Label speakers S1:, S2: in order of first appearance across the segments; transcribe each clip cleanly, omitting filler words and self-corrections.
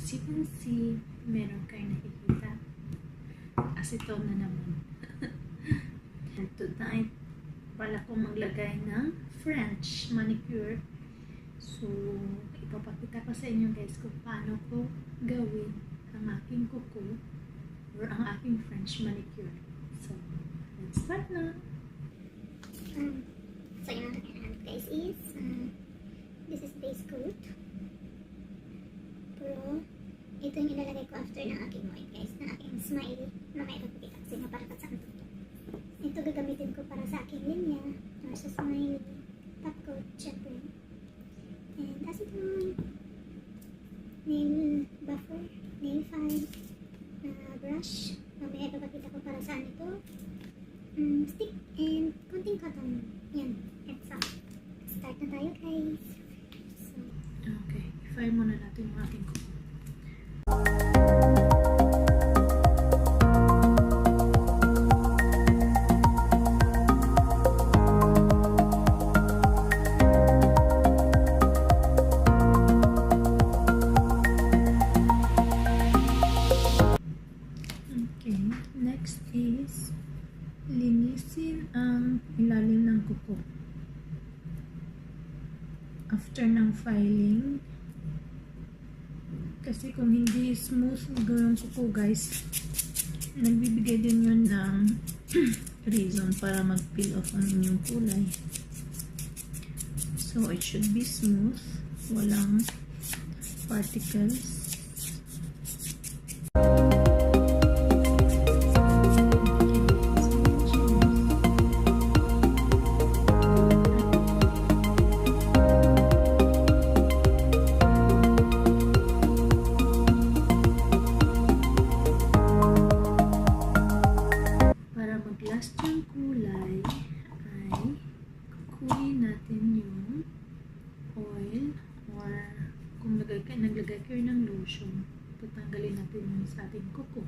S1: As you can see, meron kayo nakikita. Acetone na naman. And tonight, pala ko maglagay ng French manicure. So, ipapakita ko sa inyo guys kung paano ko gawin ang aking kuko or ang aking French manicure. So, let's start na.
S2: So yung natin guys is this is base coat. Pero ito yung ilalagay ko after ng aking white guys, ng aking Smiley na may ipapakita kasi nga para saan ito. Ito gagamitin ko para sa aking linya or sa Smiley top coat syempre. And as ito nail buffer, nail file, brush na may ipapakita ko para saan ito, stick and konting cotton. Yan, it's up. Start na tayo guys. So,
S1: okay, i-file muna natin yung ating kuko. Okay, next is linisin ang ilalim ng kuko. After ng filing, kasi kung hindi smooth yung kuko guys, nagbibigay din yun ng reason para mag-peel off ang inyong kulay. So it should be smooth, walang particles. Last yung kulay ay kukunin natin yung oil or kung naglagay kayo ng lotion, tatanggalin natin yung sa ating kuko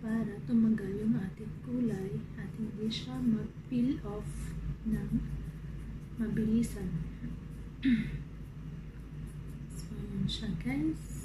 S1: para tumagal yung ating kulay at hindi siya mag-peel off ng mabilisan. So yun siya guys.